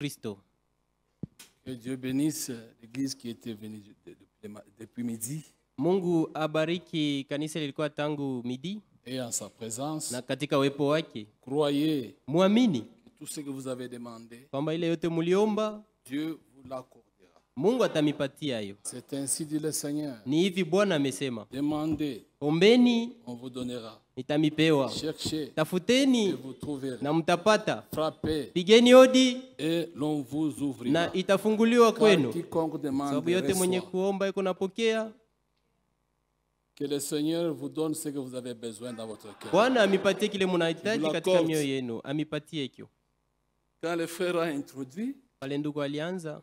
Kristo. Que Dieu bénisse l'église qui était venue depuis midi. Mungu abariki kanisa lilikuwa tangu midi Et en sa présence, na katika uwepo wake. croyez Muamini que tout ce que vous avez demandé, kwamba ile yote muliomba Dieu vous l'accordera. Mungu atamipatia hiyo. C'est ainsi dit le Seigneur. Ni hivi Bwana amesema. Demandez, Ombeni on vous donnera. nitamipewa. Cherchez, et Tafuteni vous trouverez. na mtapata. Frappez, Pigeni hodi et l'on vous ouvrira. na itafunguliwa Car kwenu. quiconque demande Sababu yote mwenye reçoit. kuomba yuko napokea. Que le Seigneur vous donne ce que vous avez besoin dans votre cœur. Bwana amipatie kile mnahitaji Vous katika l'accorde. mioyo yenu. Amipatie hicho. Quand le frère a introduit, Pale ndugu alianza.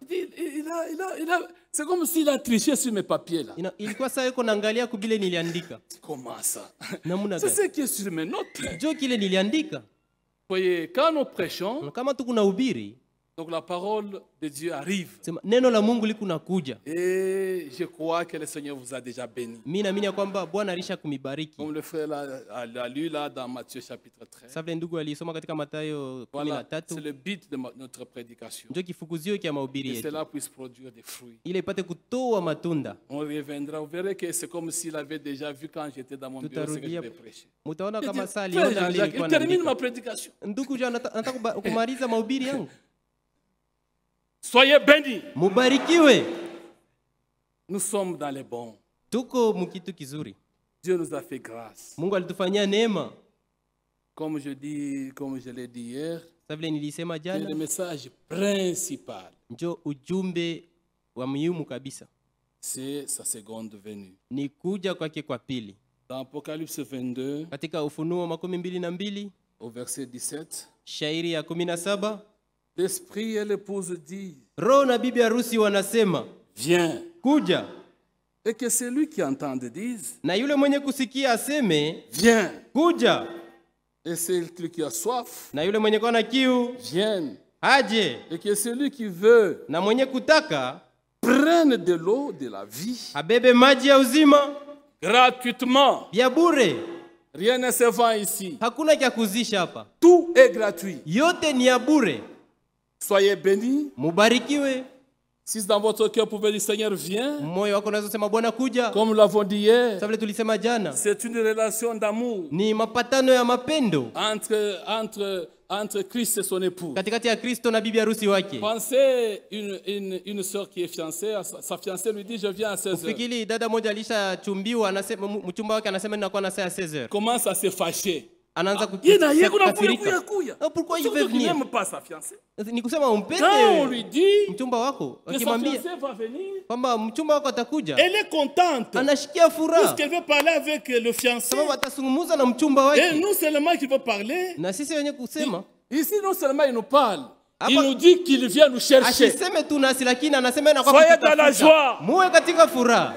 c'est comme s'il a triché sur mes papiers là. Ilikuwa saa yuko naangalia kubile niliandika. Comment ça? Namuna C'est gani? ce qui est sur mes notes. Jo kile niliandika. Voyez, quand nous prêchons, Kama tuko na ubiri, donc la parole de Dieu arrive. sema neno la Mungu liko nakuja. Et je crois que le Seigneur vous a déjà béni. Mimi naamini kwamba Bwana alisha kumibariki. Comme le frère l'a lu là dans Matthieu chapitre 13. Sasa ndugu alisoma katika Mathayo Voilà, 13. c'est le but de notre prédication. Ndio kifukuzio kia mahubiri Que yetu. cela puisse produire des fruits. Ile ipate kutoa matunda. On reviendra, vous verrez que c'est comme s'il avait déjà vu quand j'étais dans mon bureau ce que je vais prêcher. Mtaona kama saa Frère aliona vile Jean-Jacques, nilikuwa il termine ma naandika. prédication. Ndugu Jean nataka kumaliza mahubiri yangu. Soyez bénis. Mubarikiwe. Nous sommes dans les bons. Tuko mkitu kizuri. Dieu nous a fait grâce. Mungu alitufanyia neema. Comme je l'ai dit hier, Sasa vile nilisema c'est le jana, message principal. ndio ujumbe wa muhimu kabisa. C'est sa seconde venue. Ni kuja kwake kwa pili. Dans Apocalypse 22, Katika Ufunuo 22 au verset 17, shairi ya 17, l'esprit et l'épouse disent, Roho na bibi harusi wanasema, viens. kuja. Et que celui qui entend dise, Na yule mwenye kusikia aseme, viens. kuja. Et celui qui a soif, Na yule mwenye kuwa na kiu, vienne. aje. Et que celui qui veut Na mwenye kutaka, prenne de l'eau de la vie abebe maji ya uzima, gratuitement. ya bure. Rien ne se vend ici. Hakuna kia kuzisha hapa. Tout est gratuit. Yote ni ya bure. Soyez bénis. Mubarikiwe. Si dans votre cœur, vous pouvez dire, Seigneur, viens. Moyo wako unaweza sema Bwana kuja. Comme nous l'avons dit hier, Sasa vile tulisema jana, c'est une relation d'amour ni mapatano ya mapendo entre Christ et son époux. katikati ya Kristo na bibi harusi wake. Pensez une sœur qui est fiancée, sa fiancée lui dit, je viens à 16 heures. Fikiri dada moja alishachumbiwa, anasema mchumba wake anasema ninakuwa na saa ya 16h. Commence à se fâcher. Anaanza Kukasirika. Pourquoi il veut Tu venir? n'aimes pas sa fiancée. Ni kusema Quand on umpende lui dit mchumba wako, que sa akimwambia fiancée va venir, kwamba mchumba wako atakuja, elle est contente. anashikia Parce furaha qu'elle veut parler avec le fiancé. sababu atazungumza na mchumba Et wake. non seulement qu'il veut parler, Na sisi wenye kusema ici non seulement il nous parle, il Apa- nous dit qu'il vient nous chercher. asiseme tu nasi, lakini anasema anakuwa Soyez dans la kutafuta. joie. Muwe katika furaha.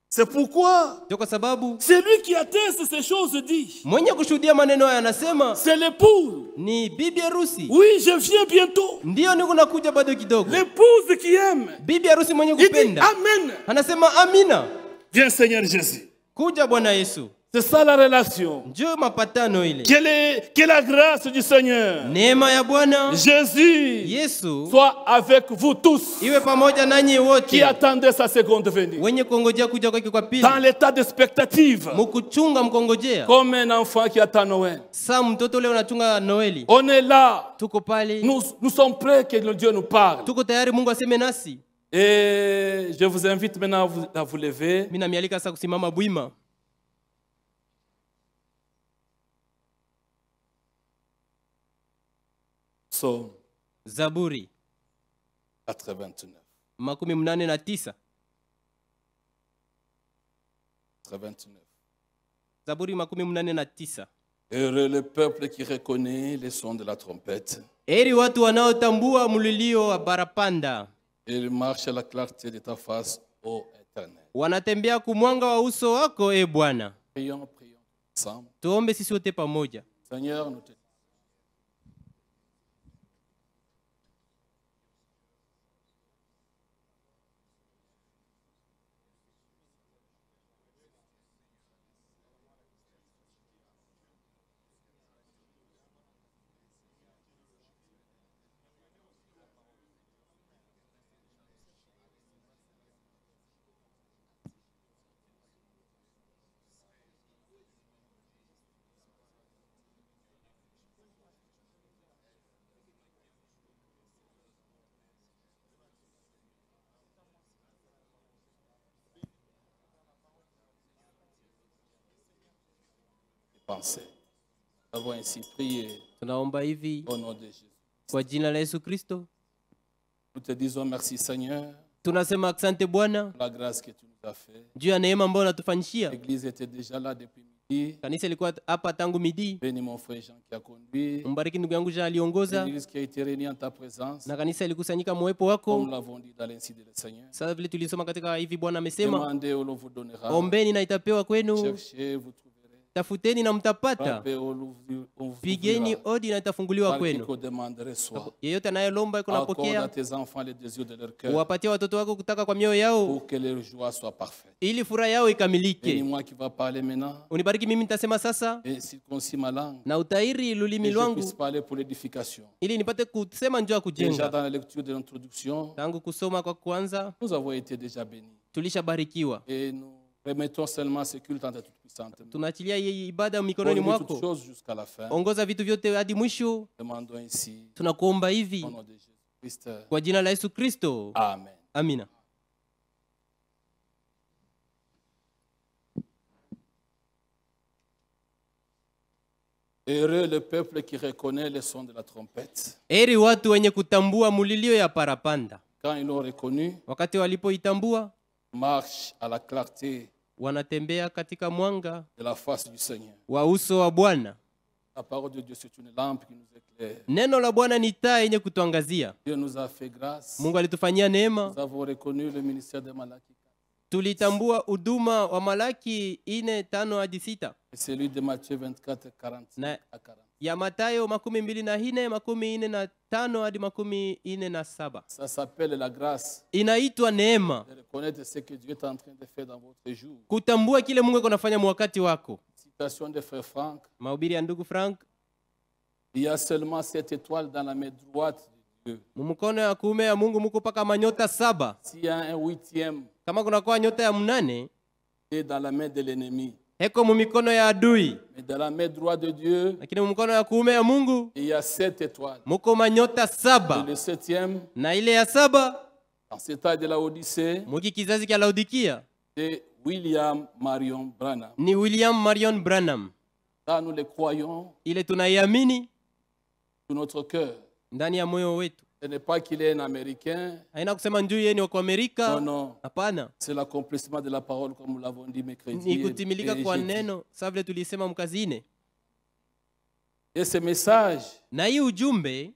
C'est pourquoi Ndio kwa sababu celui qui atteste ces choses dit, mwenye kushuhudia maneno haya anasema c'est l'époux. ni bibi harusi. Oui, je viens bientôt. Ndio niko nakuja bado kidogo. L'épouse qui aime, Bibi harusi mwenye il dit kupenda Amen. anasema amina. Viens Seigneur Jésus. Kuja Bwana Yesu. C'est ça la relation. Ndio mapatano ile. Que la grâce du Seigneur, Neema ya Bwana Jésus, Yesu soit avec vous tous iwe pamoja nanyi qui wote attendez sa seconde venue. wenye kungojea kuja kwake kwa pili. Dans l'état d'expectative, Mkuchunga mkongojea. comme un enfant qui attend Noël. Saa mtoto leo unachunga Noeli. On est là. Tuko pale. Nous sommes prêts que le Dieu nous parle. Tuko tayari Mungu aseme nasi. Et je vous invite maintenant à vous lever. Mimi namialika sasa kusimama bwima. Psaume Zaburi 89. 89. 89. Zaburi 89. Heureux le peuple qui reconnaît les sons de la trompette. Heri watu wanaotambua mlilio wa barapanda. Et marche à la clarté de ta face, ô Éternel. Wanatembea kumwanga wa uso wako, e Bwana. Prions ensemble. Tuombe sisi wote pamoja. Seigneur, nous te pensées. Nous avons ainsi prié Tunaomba hivi au nom de Jésus. kwa jina la Yesu Kristo. Nous te disons merci Seigneur Tunasema asante Bwana pour la grâce que tu nous as faite. juu ya neema ambayo unatufanyishia. L'église était déjà là depuis midi. Kanisa ilikuwa hapa tangu midi. Bénis mon frère Jean qui a conduit. Mbariki ndugu yangu Jean aliongoza, L'église qui a été réunie en ta présence. na kanisa ilikusanyika mwepo Comme wako. nous l'avons dit dans l'incite du Seigneur. Sasa vile tulisoma katika hivi Bwana amesema, Demandez, on vous donnera. ombeni na itapewa kwenu, Cherchez, vous trouverez. tafuteni na mtapata, Frappez, on vous pigeni ouvrira. odi na itafunguliwa Par kwenu. quiconque demanderait soit. Yeyote anayelomba iko Accorde à napokea. tes enfants les désirs de leur cœur. Uwapatie watoto wako kutaka kwa mioyo yao, Pour que leur joie soit parfaite. ili furaha yao ikamilike. Bénis-moi qui va parler maintenant. Unibariki mimi nitasema sasa, Et circoncis ma langue. na utairi lulimi Et je lwangu, puisse parler pour l'édification. ili nipate kusema njoo ya Déjà kujenga. dans la lecture de l'introduction, Tangu kusoma kwa kwanza nous avons été déjà bénis. tulishabarikiwa. Et nous remettons seulement ce culte en ta toute puissante main. Tunaachilia hii ibada mikononi Conduis toutes mwako, choses jusqu'à la fin. ongoza vitu vyote hadi mwisho. Demandons ici, Tunakuomba hivi au nom de Jésus-Christ. kwa jina la Yesu Kristo, Amen. amina. Heureux le peuple qui reconnaît le son de la trompette. Heri watu wenye kutambua mulilio ya parapanda. Quand ils l'ont reconnu, Wakati walipoitambua, marche à la clarté wanatembea katika mwanga de la face du Seigneur. wa uso wa Bwana. La parole de Dieu, c'est une lampe qui nous éclaire. Neno la Bwana ni taa yenye kutuangazia. Dieu nous a fait grâce. Mungu alitufanyia neema. Nous avons reconnu le ministère de Malachie Tulitambua huduma wa Malaki 4:5 hadi 6, et celui de Matthieu 24, 45 Na- à 40. ya Mathayo 24, 45 hadi 47. Ça s'appelle la grâce Inaitwa neema, de reconnaître ce que Dieu est en train de faire dans votre jour. kutambua kile Mungu iko nafanya mwakati wako. Citation de frère Franck. Mahubiri ya ndugu Frank, Il y a seulement 7 étoiles dans la main droite de Dieu. mumukono ya kuume ya Mungu muko paka manyota 7. S'il y a un 8e, Kama kuna kwa nyota ya 8, c'est dans la main de l'ennemi. heko mumikono ya adui, Mais dans la main droite de Dieu, lakini mumukono ya kuume ya Mungu il y a 7 étoiles. muko manyota Et 7. le 7e, Na ile ya 7 dans cet âge de la Odyssée, muki kizazi cha Laodikia c'est William Marion Branham. ni William Marion Branham. Ça, nous le croyons Ile tunaiamini de notre cœur. ndani ya moyo wetu. Ce n'est pas qu'il est un Américain. Haina kusema njuu yeye ni wa Non, Amerika. non. Hapana, C'est l'accomplissement de la parole, comme nous l'avons dit mercredi. ni kutimilika kwa jeudi. neno, sawa vile tulisema mkazine. Et ce message, Na hii ujumbe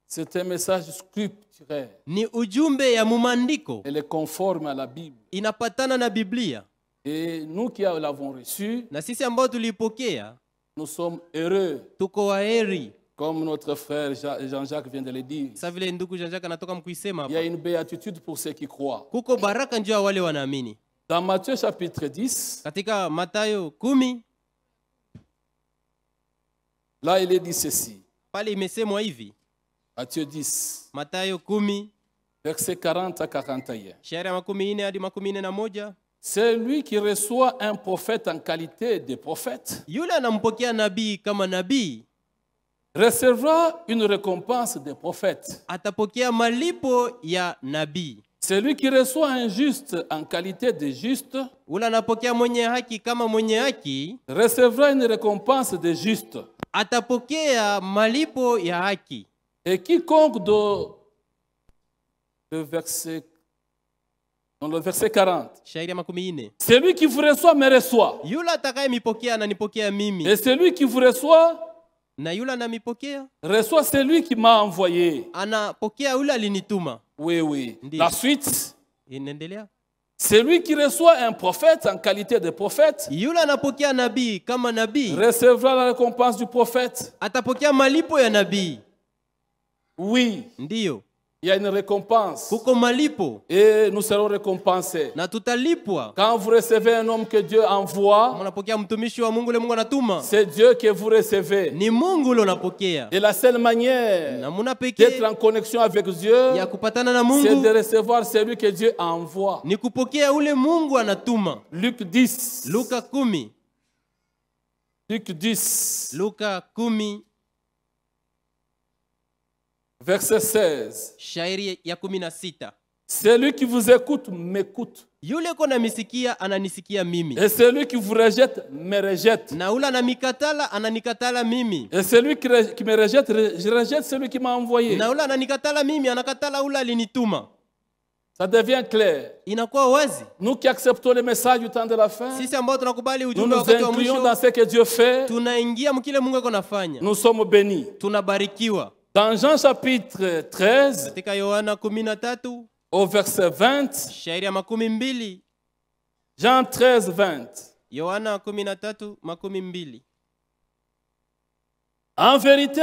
c'est un message scripturel. ni ujumbe ya mumandiko, Elle est conforme à la Bible. inapatana na Biblia. Et nous qui l'avons reçu, Na sisi ambao tuliipokea nous sommes heureux, tuko waheri, comme notre frère Jean-Jacques vient de le dire. sawa vile ndugu Jean-Jacques anatoka mkuisema Il y a hapa. une béatitude pour ceux qui croient. Kuko baraka njoo ya wale wanaamini. Dans Matthieu chapitre 10, Katika Mathayo 10 là il est dit ceci. pale imesemwa hivi, Matthieu 10, Mathayo 10 versets 40 à 41. shairi ya 40 hadi 41. C'est lui qui reçoit un prophète en qualité de prophète, Yule anampokea nabii kama nabii recevra une récompense de prophète. atapokea malipo ya nabii. Celui qui reçoit un juste en qualité de juste Ule anapokea mwenye haki kama mwenye haki recevra une récompense de juste. atapokea malipo ya haki. Et quiconque le verset 40, Shairi ya 40. celui qui vous reçoit me reçoit. Yule atakayemipokea ananipokea mimi, Et celui qui vous reçoit na yule anamipokea reçoit celui qui m'a envoyé. anapokea yule alinituma. Oui, oui. Ndiyo. La suite, Inaendelea, celui qui reçoit un prophète en qualité de prophète yule anapokea nabii kama nabii recevra la récompense du prophète. atapokea malipo ya nabii. Oui, Ndiyo, il y a une récompense. kuko malipo Et nous serons récompensés. na tutalipwa. Quand vous recevez un homme que Dieu envoie, Unapokea mtumishi wa Mungu, ule Mungu anatuma, c'est Dieu que vous recevez. ni Mungu ule unapokea. Et la seule manière Namuna d'être pekee en connexion avec Dieu, ya kupatana na c'est de Mungu recevoir celui que Dieu envoie. ni kupokea ule Mungu anatuma. Luc 10. Luka 10, Luc 10, Luka 10 verset 16. shairi ya 16. Celui qui vous écoute m'écoute. Yule kona misikia ananisikia mimi. Et celui qui vous rejette me rejette. Na ula ananikatala ananikatala mimi. Et celui qui me rejette, je rejette celui qui m'a envoyé. Na ula ananikatala mimi anakatala ula alinituma. Ça devient clair. Inakuwa wazi. Nous qui acceptons le message du temps de la fin, Sisi ambao tunakubali nous ujumbe nous wakati wa incluons mwisho, dans ce que Dieu fait. tunaingia mkile Mungu akonafanya. Nous sommes bénis. Tunabarikiwa. Dans Jean chapitre 13, Katika Yohana 13 au verset 20, shairi ya 12. Jean 13, 20. Yohana 13:12. En vérité,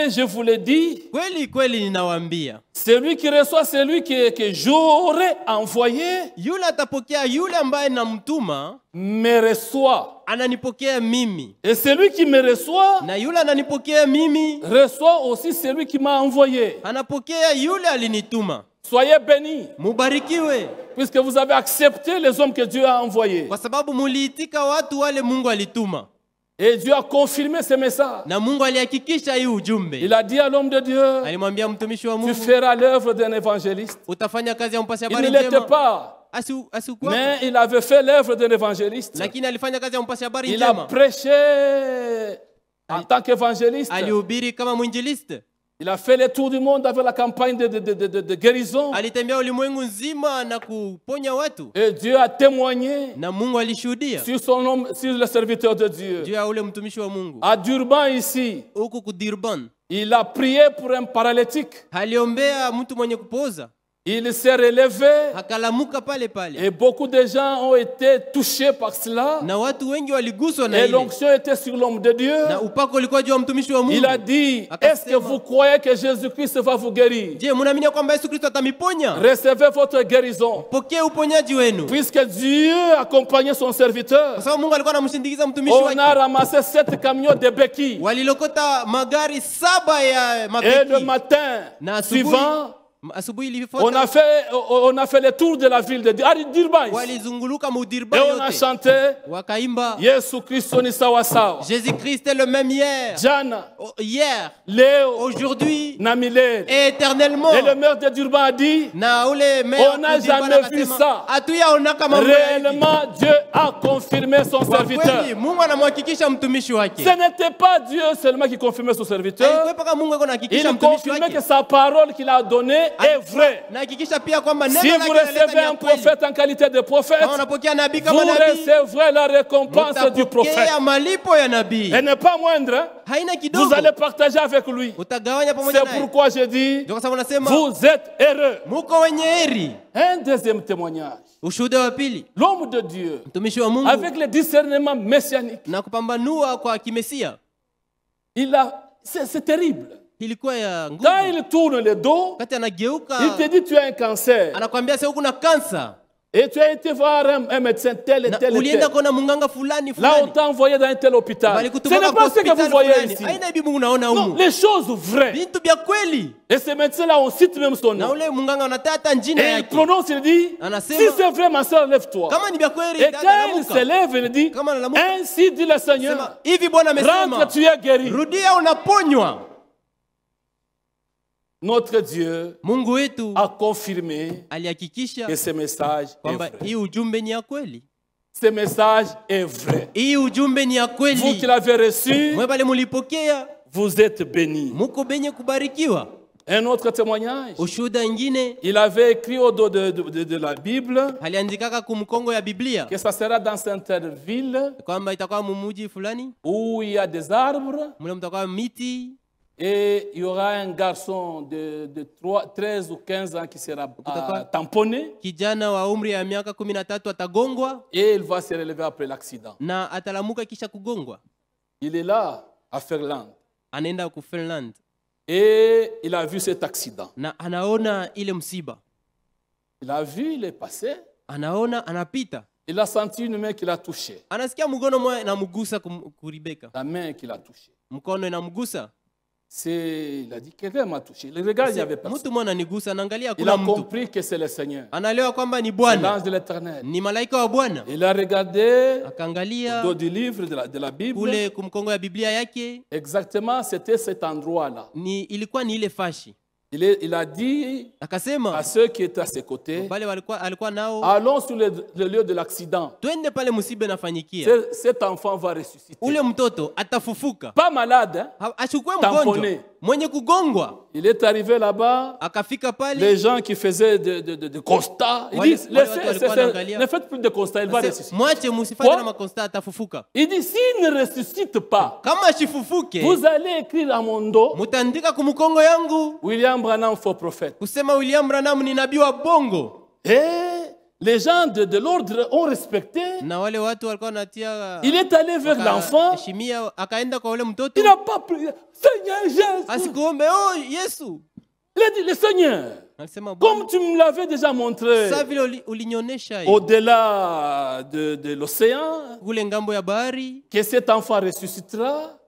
je vous le dis, Kweli kweli ninawaambia, celui qui reçoit celui que j'aurais envoyé, yule atapokea yule ambaye namtuma, me reçoit. ananipokea mimi. Et celui qui me reçoit, Na yule ananipokea mimi, reçoit aussi celui qui m'a envoyé. anapokea yule alinituma. Soyez bénis, Mubarikiwe, puisque vous avez accepté les hommes que Dieu a envoyés. kwa sababu muliitika watu wale Mungu alituma. Et Dieu a confirmé ce message. Na Mungu alihakikisha hii ujumbe. Il a dit à l'homme de Dieu, Alimwambia mtumishi wa tu Mungu, feras l'œuvre d'un évangéliste. utafanya kazi ya mpasha Il habari ne l'était njema. pas, Asikuwa, mais il avait fait l'œuvre d'un évangéliste. lakini alifanya kazi ya mpasha habari Il a njema. prêché en tant qu'évangéliste. Alihubiri kama mwinjilisti. Il a fait le tour du monde avec la campagne de guérison. Alitembea ulimwengu nzima na kuponya watu. Et Dieu a témoigné Na Mungu alishuhudia sur son homme, sur le serviteur de Dieu. juu ya ule mtumishi wa Mungu. À Durban ici, Huku kudirban, il a prié pour un paralytique. aliombea mtu mwenye kupoza, Il s'est relevé akalamuka pale pale. et beaucoup de gens ont été touchés par cela. Na watu wengi waliguswa na Et ile. l'onction était sur l'homme de Dieu. Na upako ulikuwa juu ya mtumishi wa Mungu. Il a dit, est-ce que vous croyez que Jésus-Christ va vous guérir? Je, mnaamini kwamba Yesu Kristo atamiponya? Recevez votre guérison. Pokea uponyaji wenu. Puisque Dieu accompagnait son serviteur, Kwa sababu Mungu alikuwa anamshindikiza mtumishi on a wake. ramassé 7 camions de béquilles. Walilokota magari 7 ya Et le mabeki. matin Na asubuhi, suivant, asubuhi on ilifuata a fait le tour de la ville de Durban. walizunguluka Et mudirba on a yote. chanté, Wakaimba Yesu Kristo ni sawa sawa. Jésus-Christ est le même hier, Jana, hier, leo, aujourd'hui na milele. et éternellement. Et le maire de Durban a dit, Na ule maire on n'a kudirba jamais akasema, vu ça. hatuyaona kama mambo ya hivi. Réellement, Dieu a confirmé son Kwa serviteur. kweli Mungu anamhakikisha mtumishi wake. Ce n'était pas Dieu seulement qui confirmait son serviteur. Haikuwa mpaka Mungu alikuwa anahakikisha Il mtumishi confirmait wake. que sa parole qu'il a donnée est vraie. Na hakikisha pia kwamba neno Si lake vous linaleta recevez ni un ya kweli. prophète en qualité de prophète, Kama unapokea nabii vous kama nabii, recevrez la récompense du prophète. utapokea malipo ya nabii. Elle n'est pas moindre. Hein? Haina Vous kidogo. allez partager avec lui. Utagawanya pamoja C'est naye. pourquoi je dis, Ndio kwa sababu nasema vous êtes heureux. muko wenye heri. Un deuxième témoignage. Ushuhuda wa pili, L'homme de Dieu, mtumishi wa Mungu avec le discernement messianique, na kupambanua kwa kimesia c'est terrible. ilikuwa ya nguvu. Quand il tourne le dos, Wakati anageuka il te dit tu as un cancer. anakwambia sasa kuna kansa Et tu as été voir un médecin tel et na tel et ulienda tel. kuona munganga fulani Là, on fulani. t'a envoyé dans un tel hôpital. Ce Walikutuma n'est kwa pas ce que vous hospitali voyez fulani. ici. Haina bibi unaona Non, humu. les choses vraies. Vitu vya kweli. Et ce médecin-là, on cite même son Na nom. ule munganga anatata njina Et il yake. prononce, il dit, Anasema, si c'est vrai, ma soeur, lève-toi. Kama ni vya kweli, Et dada quand il lamuka. se lève, il dit, Kama analamuka. ainsi dit le Seigneur, Sema, hivi Bwana amesema, rentre, tu es guéri. rudia unaponywa. Notre Dieu Mungu wetu a confirmé alihakikisha que ce message est kwamba vrai. hii ujumbe ni ya kweli. Ce message est vrai. Hii ujumbe ni ya Vous kweli. qui l'avez reçu, Mwe pale mulipokea, vous êtes bénis. muko benye kubarikiwa. Un autre témoignage. Ushuhuda ingine Il avait écrit au dos de la Bible aliandikaka kumkongo ya Biblia que ça sera dans certaines villes kwamba itakuwa mumuji fulani où il y a des arbres mule mtakuwa miti et il y aura un garçon de 13 ou 15 ans qui sera Kutakuwa- tamponné kijana wa umri ya miaka 13 atagongwa et il va se relever après l'accident. na atalamuka kisha kugongwa. Il est là à Ferland Anaenda ku Finland et il a vu cet accident. na anaona ile msiba, Il a vu, il est passé, anaona anapita, il a senti une main qui l'a touché, anasikia mkono mmoja inamgusa kuribeka, la main qui l'a touché. mkono inamgusa. Il a dit, quelqu'un m'a touché. Le regard, il n'y avait personne. Mtu mwana anigusa, anaangalia Il a kuna mtu, compris que c'est le Seigneur, anaelewa kwamba ni c'est Bwana, l'ange de l'Éternel. ni malaika wa Bwana. Il a regardé au Akaangalia dos du livre de la Bible. kule kumkongo ya Biblia yake, Exactement, c'était cet endroit-là. ilikuwa ni ile fashi. Il a dit Akasema à ceux qui étaient à ses côtés, wale alikuwa nao, allons sur le lieu de l'accident. twende pale musibe nafanyikia. Cet enfant va ressusciter. Ule mtoto atafufuka. Pas malade, hein? Ashukue Tamponné. mgonjwa. Mwenye kugongwa. Il est arrivé là-bas. Akafika pale. Les gens qui faisaient de constats, ils disent, ne faites plus de constats, il va ressusciter. Mwache musifanye na makonsta atafufuka. Il dit, s'il ne ressuscite pas, Kama ashifufuke, vous allez écrire à mon dos, mutaandika kumukongo yangu William Branham, faux prophète. kusema William Branham ni nabii wa bongo. Et les gens de l'ordre ont respecté. Na wale watu walikuwa wanatia. Il est allé vers l'enfant. Heshimia, akaenda kwa ule mtoto. Il n'a pas prié. Seigneur Jésus. Asikuombe, oh Yesu. Il a dit, le Seigneur, comme tu me l'avais déjà montré, au-delà de l'océan, que cet enfant ressuscitera,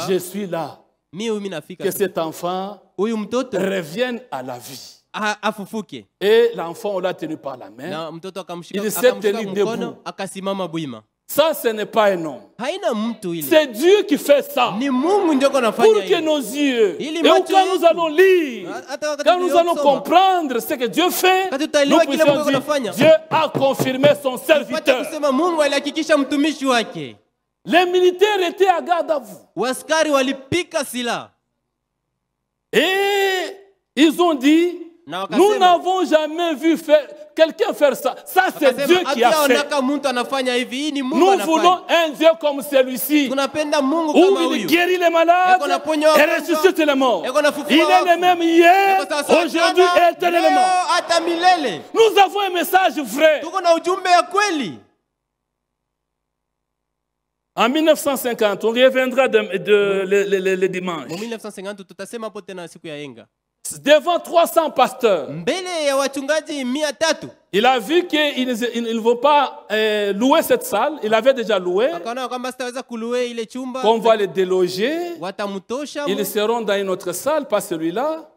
je suis là. Que cet enfant revienne à la vie. Et l'enfant, on l'a tenu par la main. Il s'est tenu debout. Ça, ce n'est pas un homme. C'est Dieu qui fait ça. Pour que nos yeux, et quand nous allons lire, quand nous allons comprendre ce que Dieu fait, nous puissions dire, Dieu a confirmé son serviteur. Les militaires étaient à garde à vous. Et ils ont dit, nous n'avons jamais vu quelqu'un faire ça. Ça, c'est Dieu qui a fait. Nous voulons un Dieu comme celui-ci, où il guérit les malades et ressuscite les morts. Il est le même hier, aujourd'hui et éternellement. Nous avons un message vrai. En 1950, on reviendra le dimanche. Devant 300 pasteurs, il a vu qu'ils ne vont pas louer cette salle. Il avait déjà loué. Qu'on va les déloger. Ils seront dans une autre salle, pas celui-là.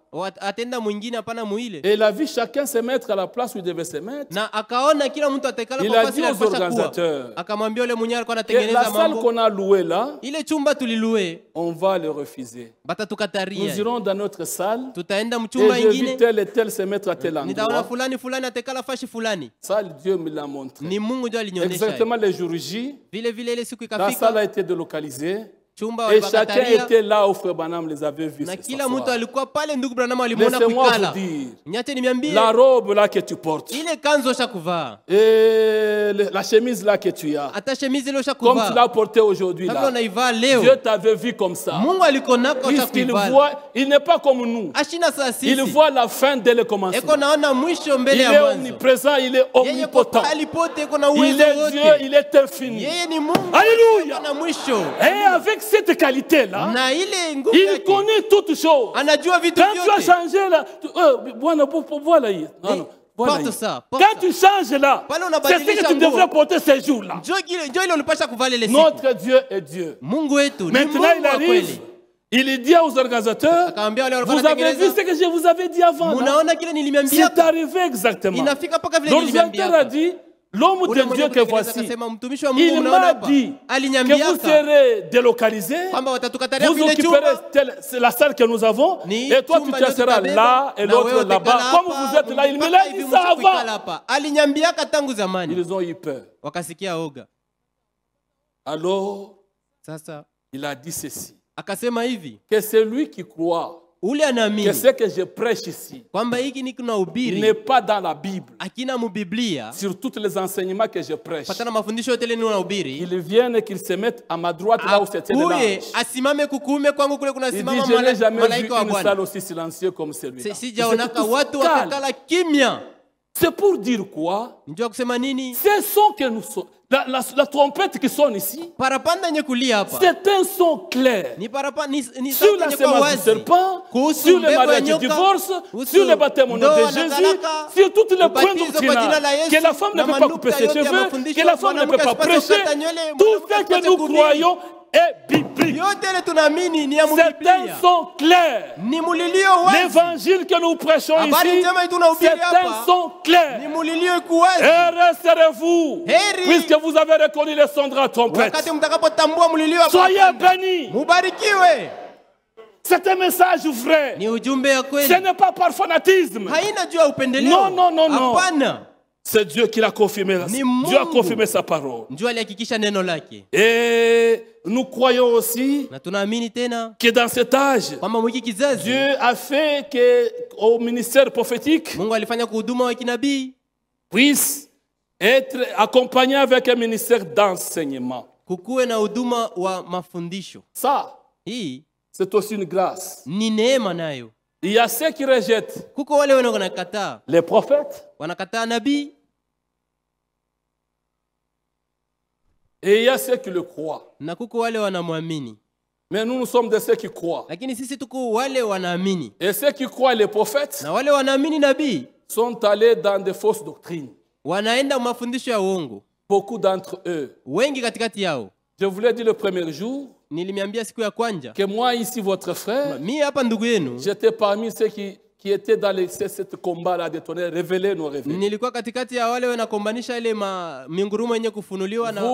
Et il a vu chacun se mettre à la place où il devait se mettre. Il a dit aux organisateurs, la salle qu'on a louée là, on va le refuser. Nous irons dans notre salle et j'ai vu tel et tel se mettre à tel endroit. Ça, Dieu me l'a montré. Exactement les jours J, la salle a été délocalisée. Et chacun était là où Frère Branham les avait vus. Laissez-moi vous dire, la robe là que tu portes, et la chemise là que tu as, comme tu l'as portée aujourd'hui là, Dieu t'avait vu comme ça. Puisqu'il voit, il n'est pas comme nous. Il voit la fin dès le commencement. Il est omniprésent, il est omnipotent. Il est Dieu, il est infini. Alléluia. Et avec cette qualité-là, il connaît toutes choses. Quand tu as changé là, voilà. Quand tu changes là, c'est ce que tu devrais porter ces jours-là. Notre Dieu est Dieu. Maintenant, il arrive. Il dit aux organisateurs, vous avez vu ce que je vous avais dit avant. C'est arrivé exactement. L'organisateur a dit, l'homme de Dieu que voici, il m'a dit que vous serez délocalisé, vous occuperez la salle que nous avons, et toi tu te seras là et l'autre là-bas. Comme vous êtes là, il me l'a dit ça avant. Ils ont eu peur. Alors, il a dit ceci, que celui qui croit que ce que je prêche ici n'est pas dans la Bible, sur tous les enseignements que je prêche, ils viennent et qu'ils se mettent à ma droite là où c'était le large. Il dit, je n'ai jamais vu une salle aussi silencieuse comme celui-là. C'est pour dire quoi? Ce son que nous sommes. La trompette qui sonne ici, c'est un son clair sur la semence du serpent, sur le mariage du divorce, sur le baptême au nom de Jésus, sur toutes les points doctrinales, que la femme ne peut pas couper ses cheveux, que la femme ne peut pas prêcher. Tout ce que nous croyons est biblique. C'est un son clair. L'évangile que nous prêchons ici, c'est un son clair. Et resterez-vous, puisque vous avez reconnu le son de la trompette. Soyez bénis. C'est un message vrai. Ce n'est pas par fanatisme. Non, non, non, non. C'est Dieu qui l'a confirmé. Dieu a confirmé sa parole. Et nous croyons aussi que dans cet âge, Dieu a fait qu'au ministère prophétique puisse être accompagné avec un ministère d'enseignement. Ça, c'est aussi une grâce. Il y a ceux qui rejettent les prophètes. Et il y a ceux qui le croient. Mais nous sommes de ceux qui croient. Et ceux qui croient les prophètes sont allés dans des fausses doctrines. Beaucoup d'entre eux. Je vous l'ai dit le premier jour que moi ici, votre frère, j'étais parmi ceux qui étaient dans ce combat-là de tonnerre, révéler nos rêves.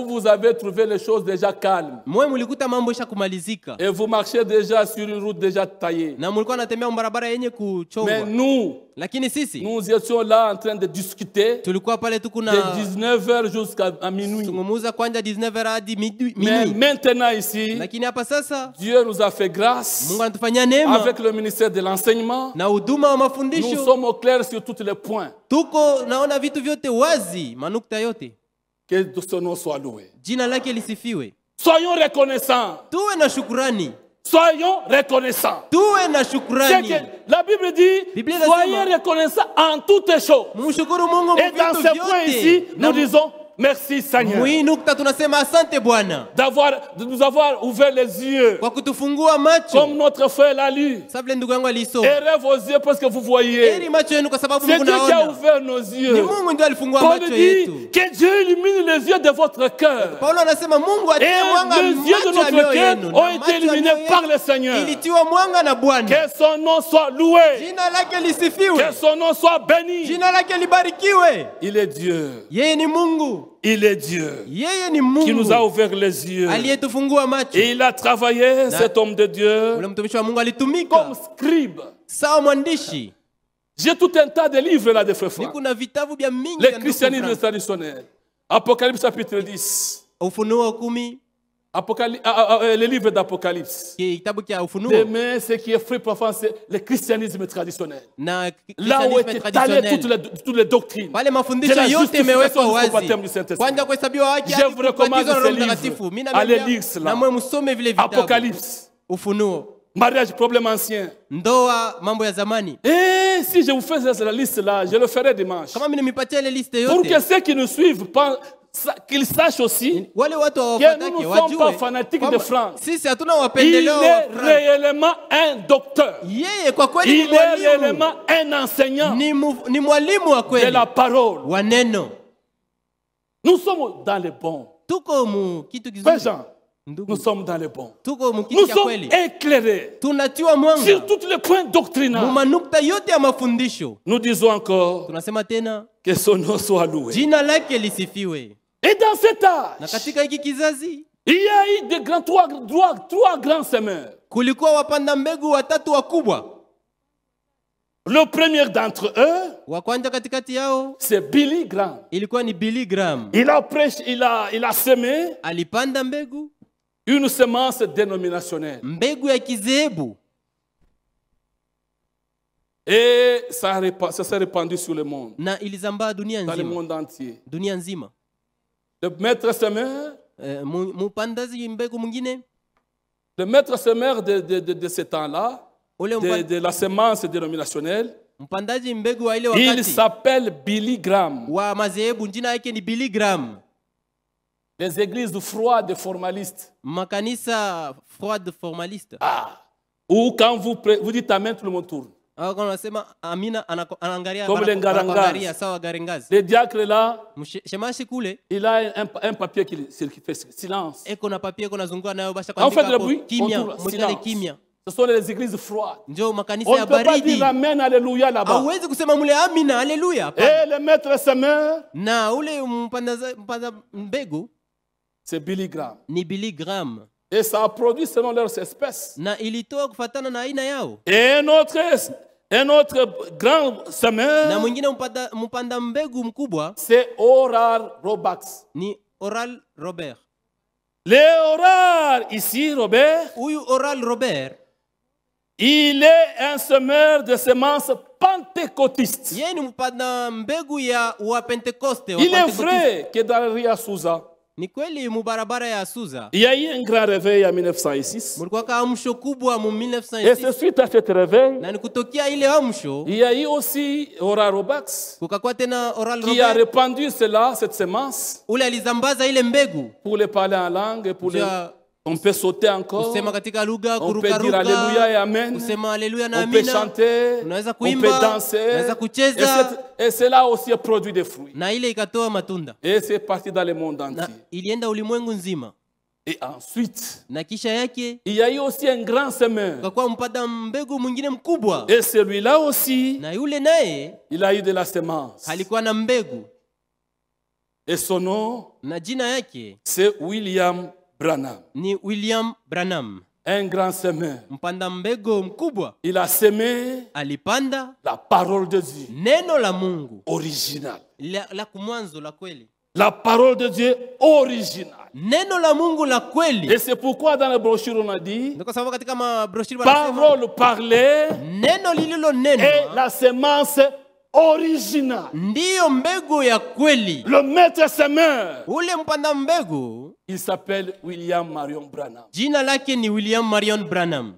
Vous avez trouvé les choses déjà calmes. Et vous marchez déjà sur une route déjà taillée. Mais nous étions là en train de discuter de 19h jusqu'à minuit. Mais maintenant ici, Dieu nous a fait grâce avec le ministère de l'enseignement. Nous sommes au clair sur tous les points. Que son nom soit loué. Soyons reconnaissants. Soyons reconnaissants. La Bible dit, soyez reconnaissants en toutes choses. Et dans ce point ici, nous disons, merci Seigneur de nous avoir ouvert les yeux comme notre frère l'a lu. Errez vos yeux parce que vous voyez. C'est Dieu qui a ouvert nos yeux. Paul dit que Dieu illumine les yeux de votre cœur. Et les yeux de notre cœur ont été illuminés par le Seigneur. Que son nom soit loué. Que son nom soit béni. Il est Dieu. Il est Dieu qui nous a ouvert les yeux. Et il a travaillé, cet homme de Dieu, comme scribe. J'ai tout un tas de livres là de frères. Les christianismes traditionnels. Apocalypse chapitre 10. Les livres d'Apocalypse. Mais ce qui est frais parfois, c'est le christianisme traditionnel. Là où est étalé toutes les doctrines. De la justification du baptême du Saint-Esprit. Je vous recommande ces livres. Allez lire cela. Apocalypse. Mariage, problème ancien. Et si je vous faisais la liste là, je le ferai dimanche. Pour que ceux qui nous suivent qu'ils sachent aussi que nous ne sommes pas fanatiques de France. Il est réellement un docteur. Il est réellement un enseignant de la parole. Nous sommes dans les bons. Jean, nous sommes dans les bons. Nous sommes éclairés sur tous les points doctrinaux. Nous disons encore que son nom soit loué. Et dans cet âge, il y a eu trois grands semeurs. Le premier d'entre eux, c'est Billy Graham. Il a prêché, il a semé une semence dénominationnelle. Et ça s'est répandu sur le monde. Dans le monde entier. Le maître semeur, de ce temps-là, de la semence dénominationnelle, il s'appelle Billy Graham. Les églises froides et formalistes. Ou quand vous dites Amen, tout le monde tourne. Comme les Ngarangas. Le diacre là, il a un papier qui fait silence. On fait de la bruit, on tourne, silence. Ce sont les églises froides. On ne peut pas dire Amen, Alléluia là-bas. Et le maître semeur, c'est Billy Graham. Et ça a produit selon leurs espèces. Na ilitoa kufatana na aina yao. Et un autre grand semeur, na mwingine mpanda mbegu mkubwa, c'est Oral Roberts. Ni Oral Robert. Le Oral ici, Robert, huyu Oral Robert, il est un semeur de semences pentecôtistes. Yeye ni mpanda mbegu ya wa Pentecoste. Il est vrai que dans le Ria Souza, ni kweli mubarabara ya Suza, il y a eu un grand réveil en 1906. Mulikuwa amsho kubwa mu 1906. Et c'est suite à cet réveil, na nikutokia ile amsho, il y a eu aussi Oral Roberts, kukakuwa tena Oral Robert, qui a répandu cela, cette semence, ule alizambaza ile mbegu, pour les parler en langue, pour les... On peut sauter encore. On peut dire Alléluia et Amen. On peut chanter. On peut danser. Et cela aussi a produit des fruits. Et c'est parti dans le monde entier. Et ensuite, il y a eu aussi un grand semeur. Et celui-là aussi, il a eu de la semence. Et son nom, c'est William Branham. Ni William Branham. Un grand semeur. Mpanda mbegu mkubwa. Il a semé alipanda la parole de Dieu. Neno la Mungu. Original. La kumwanzo la kweli. La parole de Dieu originale. Neno la Mungu la kweli. Et c'est pourquoi dans la brochure on a dit parole parlée. Neno lililo neno. Et la semence original. Ndiyo mbegu ya kweli. Le maître semeur, ule mpanda mbegu, il s'appelle William Marion Branham. Jina lake ni William Marion Branham.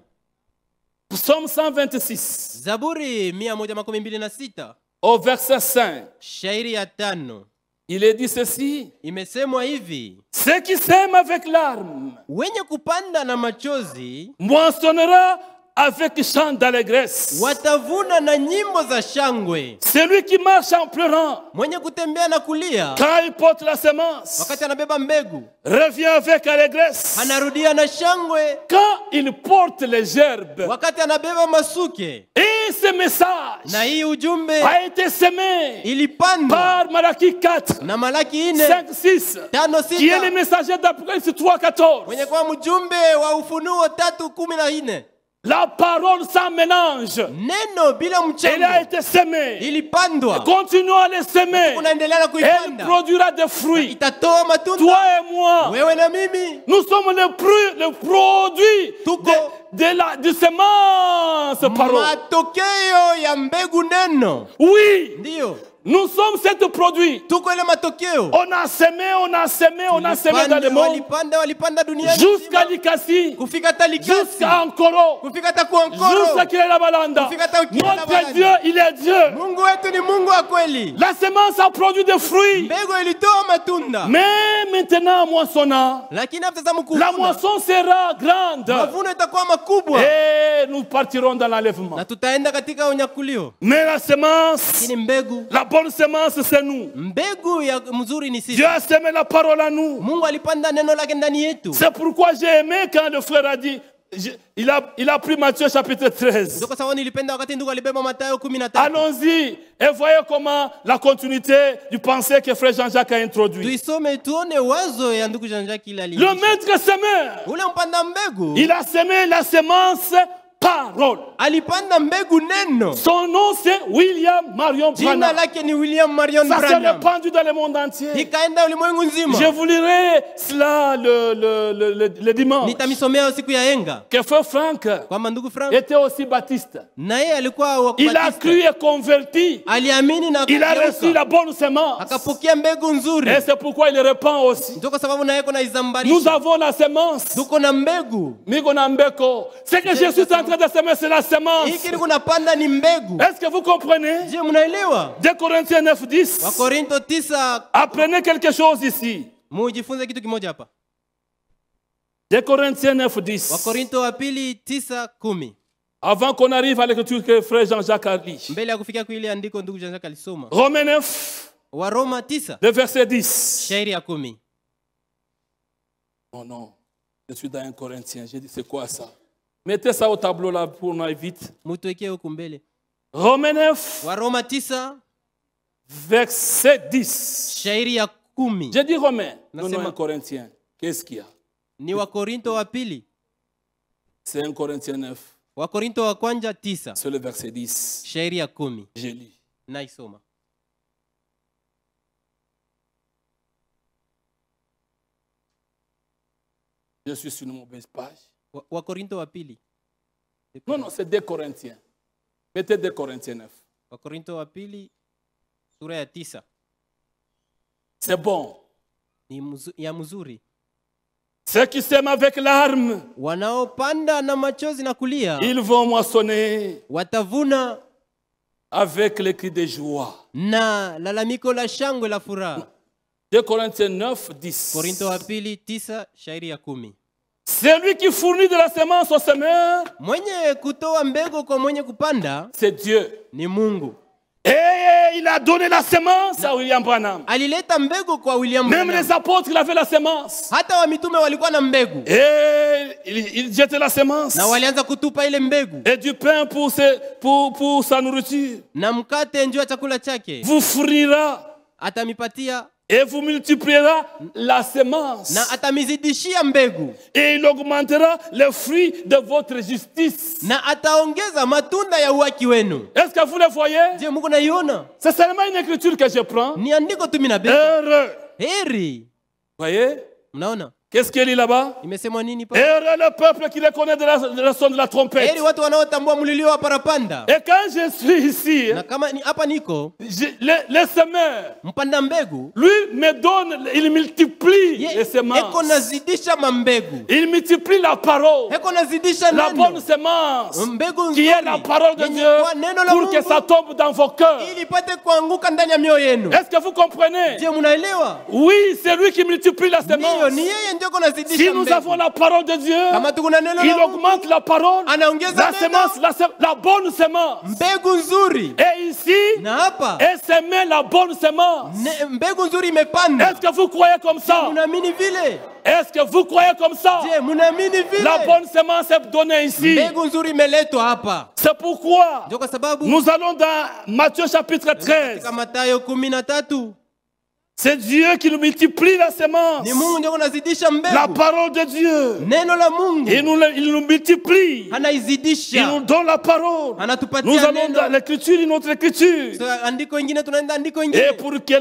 Psaume 126. Zaburi 126. Au verset 5. Shairi ya 5. Il est dit ceci. Imesemwa hivi. Ceux qui sèment avec larmes, wenye kupanda na machozi, moissonnera avec chant d'allégresse. Watavuna na nyimbo za shangwe. Celui qui marche en pleurant, mwenye kutembea na kulia, quand il porte la semence, wakati anabeba mbegu, revient avec allégresse. Anarudia na shangwe, quand il porte les gerbes, wakati anabeba masuke. Et ce message na hii ujumbe a été semé ilipandwa par Malaki 4, na Malaki 5, 6, qui est le messager d'Apocalypse 3:14. mwenye kwa mjumbe wa Ufunuo 3:14. La parole sans mélange, neno bila mchango, elle a été semée. Ilipandwa. Continuons à les semer. Elle produira des fruits. Itatoa matunda. Toi et moi, wewe na mimi, nous sommes le produit du semence parole. Matokeo ya mbegu neno. Oui. Ndio. Nous sommes cette produit. On a semé dans le monde. Jusqu'à Likasi. Jusqu'à Ankoro. Jusqu'à Kilelabalanda. Notre Dieu, il est Dieu. La semence a produit des fruits. Mais maintenant, moissonnant, la moisson sera grande. Et nous partirons dans l'enlèvement. Mais la semence, la bonne semence, c'est nous. Dieu a semé la parole à nous. C'est pourquoi j'ai aimé quand le frère a dit, il a pris Matthieu chapitre 13. Allons-y et voyez comment la continuité du pensée que frère Jean-Jacques a introduit. Le maître semeur, il a semé la semence parole. Alipanda mbegu neno. Son nom c'est William Marion Branham. Jina lake ni William Marion Branham. Ça s'est répandu dans le monde entier. Ikaenda ulimwengu nzima. Je vous lirai cela le dimanche. Nitamisomea siku ya enga. Que frère Frank était aussi baptiste. Naye alikuwa wa Il a cru et converti. Aliamini na il a reçu la bonne semence. Akapokea mbegu nzuri. Et c'est pourquoi il répand aussi. Ndio kwa sababu naye kuna izambarisha. Nous avons la semence. Tuko na mbegu. Niko na mbeko. C'est que je suis en train de semer, c'est la semence. Est-ce que vous comprenez? 2 Corinthiens 9:10. Apprenez quelque chose ici. 2 Corinthiens 9:10. Avant qu'on arrive à l'écriture que frère Jean-Jacques a lu. Romains 9. Le verset 10. Oh non, je suis dans 1 Corinthiens. J'ai dit c'est quoi ça? Mettez ça au tableau là pour nous vite. Romains 9. Verset 10. J'ai dit Romains. Non, non, 1 Corinthiens. Qu'est-ce qu'il y a? Ni Wakorinto wa pili. C'est 1 Corinthiens 9. Wakorinto wa kwanza 9. C'est le verset 10. Shairi ya 10. Je lis. Naisoma. Je suis sur une mauvaise page. Wakorinto wa pili. Non, c'est 2 Corinthiens. Mettez 2 Corinthiens 9. Wakorinto wa pili sura ya 9. C'est bon. Ni ya mzuri. Ceux qui sèment avec larmes, wanaopanda na machozi na kulia, ils vont moissonner watavuna avec les cris de joie. Na lalamiko la shangwe la furaha. 2 Corinthiens 9, 10. Korinto wa pili 9 shairi ya 10. Celui qui fournit de la semence au semeur, mwenye kutoa mbegu kwa mwenye kupanda, c'est Dieu. Ni Mungu. Et il a donné la semence à William Branham. Alileta mbegu kwa William Branham. Même les apôtres, ils avaient la semence. Hata wa mitume walikuwa na mbegu. Et ils jetaient la semence. Na walianza kutupa ile mbegu. Et du pain pour sa nourriture. Na mkate ndio chakula chake. Vous fournira. Atamipatia. Et vous multipliera la semence. Na atamizidishia mbegu. Et il augmentera les fruits de votre justice. Na ataongeza matunda ya uhaki wenu. Est-ce que vous le voyez? Je Mungu naiona. C'est seulement une écriture que je prends. Ni andiko tu mimi nabeba. Heureux. Heri. Voyez? Mnaona? Qu'est-ce qu'il dit là-bas? Imesemwa nini pa? Heureux le peuple qui reconnaît de la son de la trompette. Heri watu wanaotambua mlilio wa parapanda. Et quand je suis ici, na kama ni hapa niko, le semeur, mpanda mbegu, lui me donne, il multiplie les semences. Eko nazidisha mambegu. Il multiplie la parole. Eko nazidisha la bonne semence, mbegu qui est la parole de Dieu, pour que ça tombe dans vos cœurs. Ili pate kuanguka ndani ya mioyo yenu. Est-ce que vous comprenez? Je munaelewa? Oui, c'est lui qui multiplie la semence. Ni yeye ndio konazidisha. Si nous avons la parole de Dieu, il augmente la parole, la semence, la bonne semence. Mbegu nzuri. Et ici, na hapa, et semer la bonne semence. Mbegu nzuri imepanda. Est-ce que vous croyez comme ça? Munaamini vile? Est-ce que vous croyez comme ça? Je munaamini vile? La bonne semence est donnée ici. Mbegu nzuri imeletwa hapa. C'est pourquoi nous allons dans Matthieu chapitre 13. Katika Mathayo 13. C'est Dieu qui nous multiplie la semence. La parole de Dieu. Il nous multiplie. Il nous donne la parole. Nous allons dans l'écriture, une autre écriture. Et pour que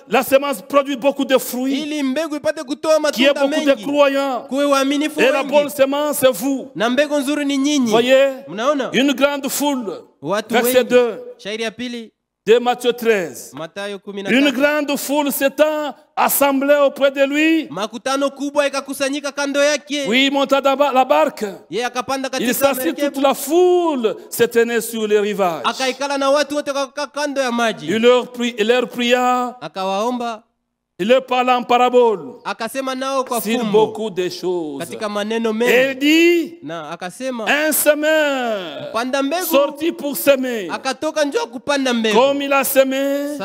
la semence produise beaucoup de fruits, qu'il y ait beaucoup de croyants. Et la bonne semence, c'est vous. Voyez, une grande foule. Verset 2. De Matthieu 13. Une grande foule s'étant assemblée auprès de lui. Oui, il monta dans la barque. Il s'assit, toute la foule se tenait sur les rivages. Il leur pria. Il leur parla en parabole sur beaucoup de choses. Et il dit, un semeur sorti pour semer. Comme il a semé,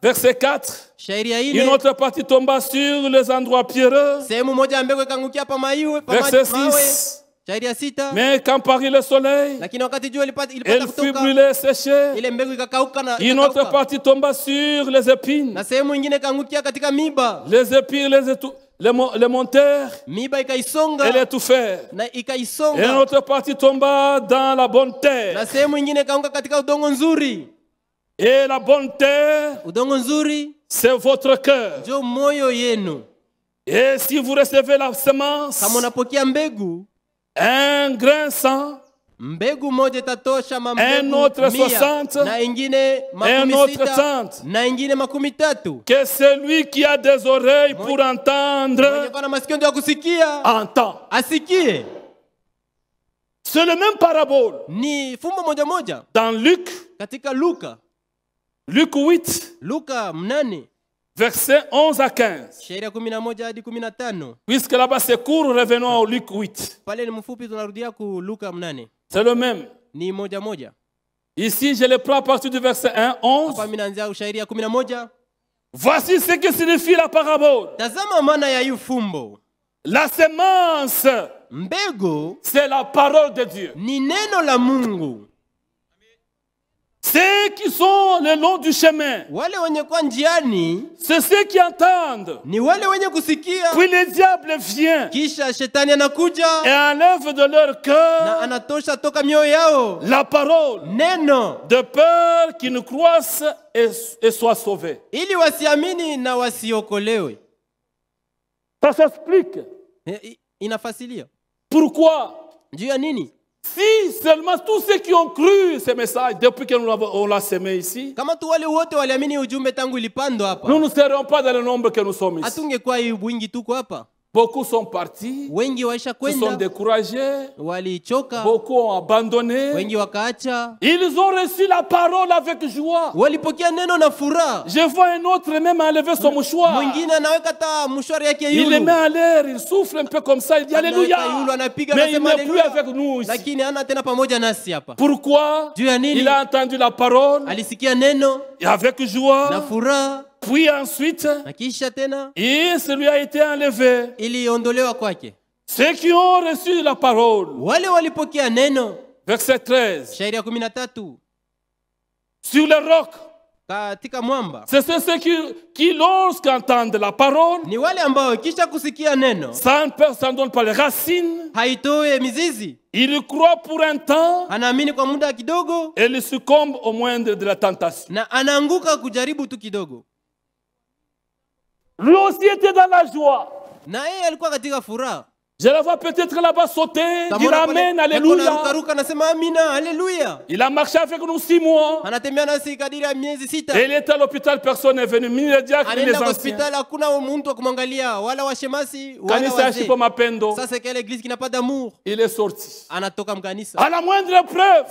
verset 4, une autre partie tomba sur les endroits pierreux. Verset 6. Mais quand parut le soleil, elle fut brûlée, séchée. Une autre partie tomba sur les épines. Les épines les montèrent et l'étouffèrent. Et une autre partie tomba dans la bonne terre. Et la bonne terre, c'est votre cœur. Et si vous recevez la semence, un grain 100, un autre 60, un autre 30. Que celui qui a des oreilles pour entendre, entend. C'est le même parabole. Dans Luc, Luc 8, versets 11 à 15. Puisque là-bas c'est court, revenons au Luc 8. C'est le même. Ici, je le prends à partir du verset 1, 11. Voici ce que signifie la parabole. La semence, c'est la parole de Dieu. Ceux qui sont le long du chemin, c'est ceux qui entendent. Puis le diable vient et enlève de leur cœur la parole, de peur qu'ils ne croissent et soient sauvés. Ça s'explique. Pourquoi? Si seulement tous ceux qui ont cru ce message depuis qu'on l'a semé ici, nous ne serions pas dans le nombre que nous sommes ici. Beaucoup sont partis, ils sont découragés, beaucoup ont abandonné. Ils ont reçu la parole avec joie. Je vois un autre même enlever son mouchoir. Il le met en l'air, il souffle un peu comme ça, il dit Alléluia. Mais il n'est plus avec nous ici. Pourquoi? Il a entendu la parole et avec joie. Puis ensuite, et celui a été enlevé. Ceux qui ont reçu la parole. Verset 13. Sur le roc. C'est ceux qui lorsqu'ils entendent la parole, ça ne donne pas les racines. Ils croient pour un temps et ils succombent au moindre de la tentation. Lui aussi était dans la joie. Je le vois peut-être là-bas sauter, dire Amen, Alléluia. Il a marché avec nous 6 mois. Et il était à l'hôpital, personne n'est venu, ni les diacres, ni les anciens. Il est sorti. À la moindre preuve,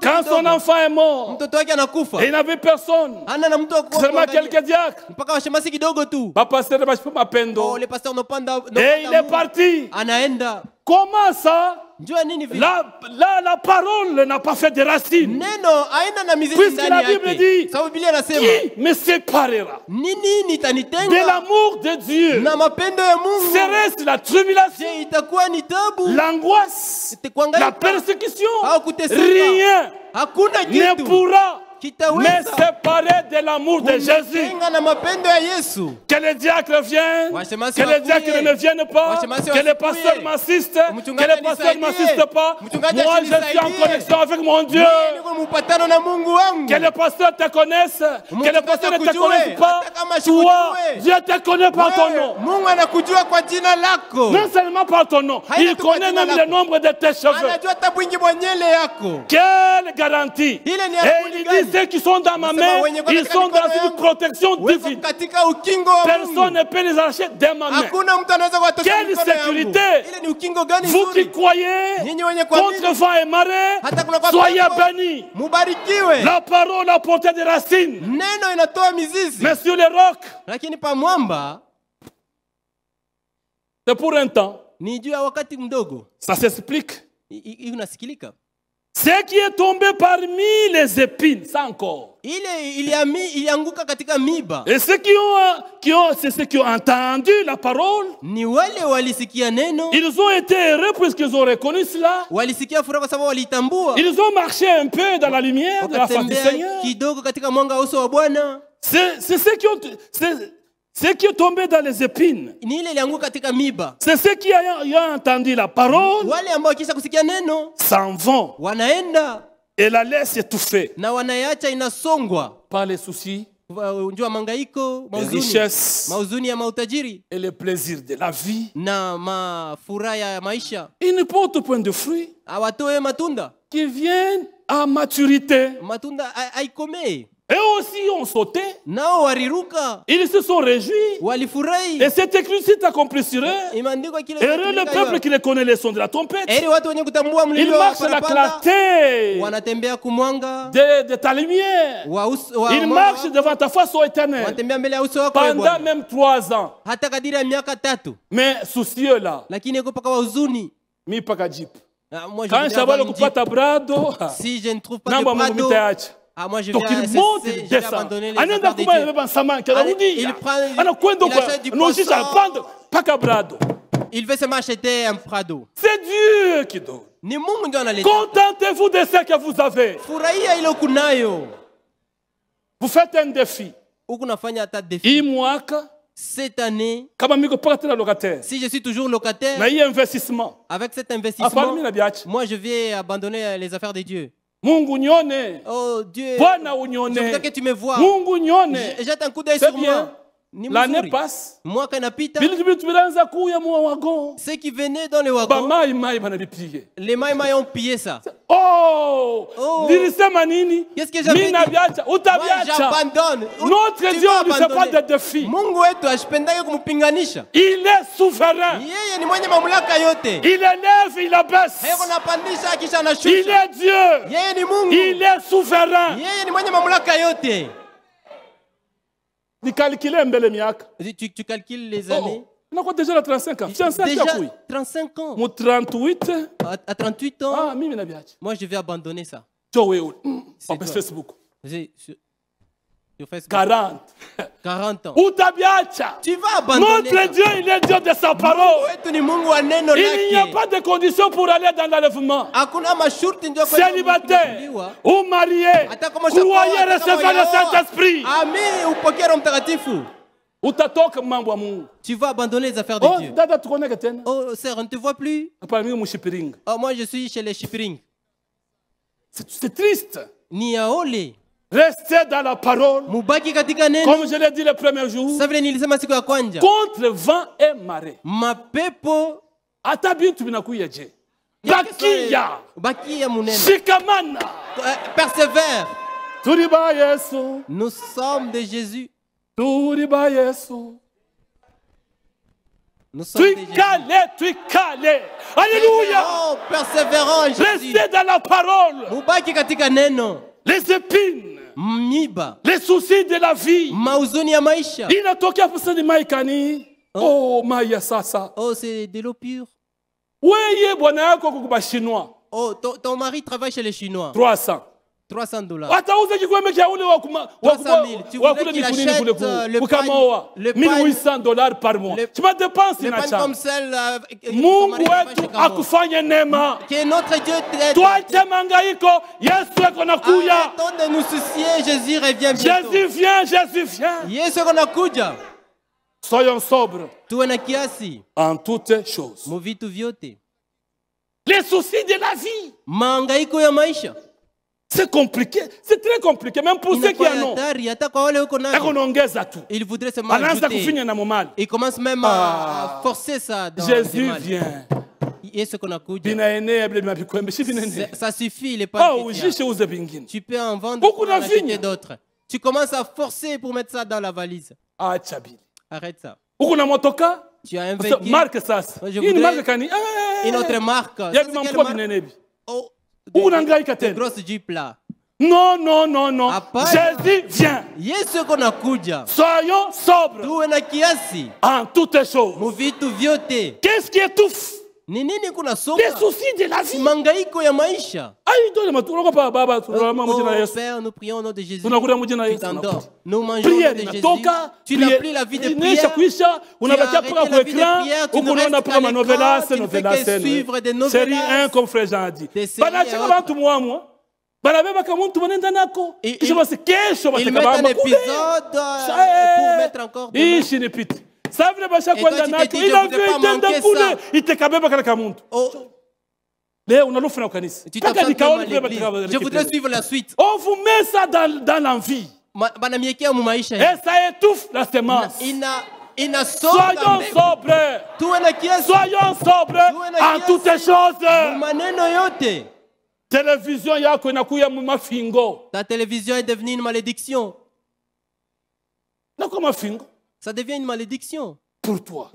quand son enfant est mort, et il n'avait personne, seulement quelques diacres. Et il est parti. Comment ça? La parole n'a pas fait de racines. Puisque la Bible dit, qui me séparera de l'amour de Dieu? Serait-ce la tribulation, l'angoisse, la persécution? Rien ne pourra mais séparé de l'amour de Jésus. Que les diacres viennent, que les diacres ne viennent pas, que les pasteurs m'assistent, que les pasteurs ne m'assistent pas. Moi, je suis en connexion avec mon Dieu. Que les pasteurs te connaissent, que les pasteurs ne te connaissent pas. Toi, Dieu te connaît par ton nom. Non seulement par ton nom, il connaît même le nombre de tes cheveux. Quelle garantie! Et il dit, ceux qui sont dans ma main, ils sont dans une protection divine. Personne ne peut les arracher de ma main. Quelle sécurité! Vous qui croyez contre vent et marée, soyez bénis. La parole a porté des racines. Mais sur les rocs, c'est pour un temps. Ça s'explique. Ce qui est tombé parmi les épines, ça encore. Et ceux qui ont entendu la parole, ils ont été heureux puisqu'ils ont reconnu cela. Ils ont marché un peu dans la lumière de la face du Seigneur. C'est ceux qui ont... Ce qui est tombé dans les épines, c'est ceux qui ont entendu la parole, s'en vont et la laissent étouffer par les soucis, les richesses et les plaisirs de la vie. Ils ne portent point de fruits qui viennent à maturité. Et aussi ont sauté. Ils se sont réjouis. Et c'est écrit si t'accomplirait. Heureux le peuple qui ne connaît les sons de la trompette. Il marche à la clarté de ta lumière. Il marche devant ta face, ô Éternel, pendant même 3 ans. Mais soucieux là, mi pakajip. Quand Shabbat ne coupe pas ta brado, si je ne trouve pas de brado, moi je viens essayer d'abandonner les abords il veut se m'acheter un Prado. C'est Dieu qui donne. Contentez-vous de ce que vous avez. Vous faites un défi. Cette année, si je suis toujours locataire, avec cet investissement, moi je vais abandonner les affaires de Dieu. Oh Dieu, je voudrais que tu me vois. Jette un coup d'œil sur moi. L'année passe. Ceux qui venaient dans les wagons, les maïmaï ont pillé ça. Oh! Qu'est-ce que j'avais dit? J'abandonne. Notre Dieu ne sait pas de défi. Il est souverain. Il élève, il abaisse. Il est Dieu. Il est souverain. Tu calcules les années. On a déjà 35 ans. Déjà 35 ans. À 38 ans, moi je vais abandonner ça. Facebook. Sur Facebook. 40 ans. Tu vas abandonner. Notre Dieu, il est Dieu de sa parole. Il n'y a pas de conditions pour aller dans l'enlèvement. Célibataire ou marié, croyez recevoir le Saint-Esprit. Tu vas abandonner les affaires de Dieu. Oh, sœur, on ne te voit plus. Oh, moi, je suis chez les Shippering. C'est triste. Restez dans la parole. Comme je l'ai dit le premier jour. Contre vent et marée. Bakia. Shikamana. Persévère. Nous sommes de Jésus. Tu calé. Alléluia. Persévérant, Jésus. Restez dans la parole. Les épines. Les soucis de la vie. Oh, Maya Sasa. Oh, c'est de l'eau pure. Oh, ton mari travaille chez les Chinois. $300. 300 000. Tu voudrais qu'il achète le $1800 par mois. Tu m'as dépensé. Le pain comme celle que notre Dieu t'aide. Arrêtons de nous soucier. Jésus revient bientôt. Jésus vient. Soyons sobres en toutes choses. Les soucis de la vie. C'est compliqué, c'est très compliqué, même pour ceux qui en ont. Il voudrait se ajouter. Il commence même à forcer ça dans Jésus vient. Ça suffit, il est pas. Tu peux en vendre pour acheter d'autres. Tu commences à forcer pour mettre ça dans la valise. Arrête ça. Tu as un véhicule. Une autre marque. Une grosse Jeep là. Non. Jésus vient. Soyons sobres en toutes choses. Qu'est-ce qui étouffe? Les soucis de la vie. Père, nous prions au nom de Jésus. Tu t'endors. Nous mangeons au nom de Jésus. Tu n'as plus la vie de prière. Tu as arrêté la vie de prière. Tu ne restes qu'à l'écran. Tu ne fais que suivre des novelas. Série 1 comme frère Jean a dit. Ils mettent un épisode pour mettre encore de Je voudrais suivre la suite. On vous met ça dans l'envie. Et ça étouffe la semence. Soyons sobres en toutes choses. Ta télévision est devenue une malédiction. Ça devient une malédiction. Pour toi.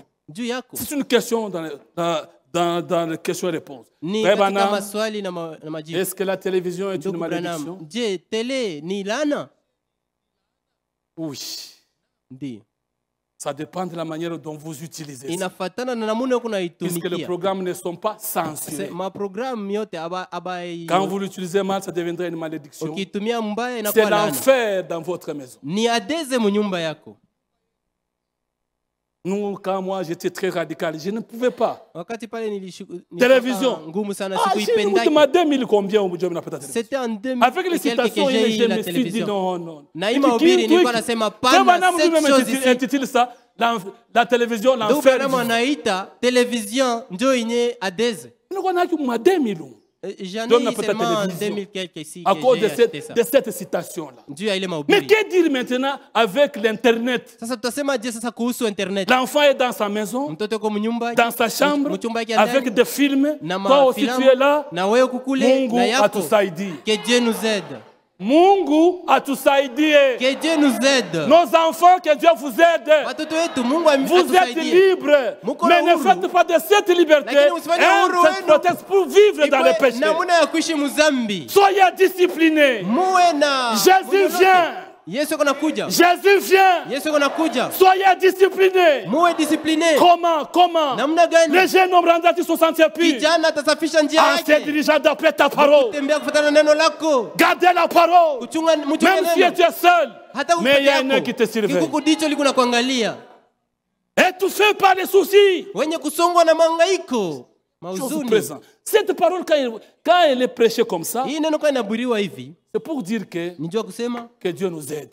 C'est une question dans les questions et réponses. Est-ce que la télévision est une malédiction? Oui. Ça dépend de la manière dont vous utilisez ça. Puisque les programmes ne sont pas censurés. Quand vous l'utilisez mal, ça deviendra une malédiction. C'est l'enfer dans votre maison. Nous, quand moi j'étais très radical, je ne pouvais pas. Télévision. Ah, 2000 combien au c'était en 2000. Avec les citations, je me suis dit non, non. Naima Obiri nilikuwa nasema pana ça la télévision l'enfer. Télévision ndio yenye adeze. Nous on a que 2000. J'en ai seulement en 2000 quelques ici. À cause de cette citation-là. Mais que dire maintenant avec l'Internet? L'enfant est dans sa maison, dans sa chambre, avec des films. Toi aussi tu es là. Mungu atusaidie. Que Dieu nous aide. Mungu atusaidie. Que Dieu nous aide. Nos enfants, que Dieu vous aide. Vous êtes libres. Mais ne faites pas de cette liberté cette proteste pour vivre dans le péché. Soyez disciplinés. Jésus vient. Jésus vient. Soyez disciplinés. Comment? Les jeunes hommes rendent sont sentiers purs. En se dirigeant d'après ta parole. Gardez la parole. Même si tu es seul. Mais il y a un œil qui te surveille. Étouffé par les soucis. Cette parole, quand elle est prêchée comme ça, c'est pour dire que Dieu nous aide.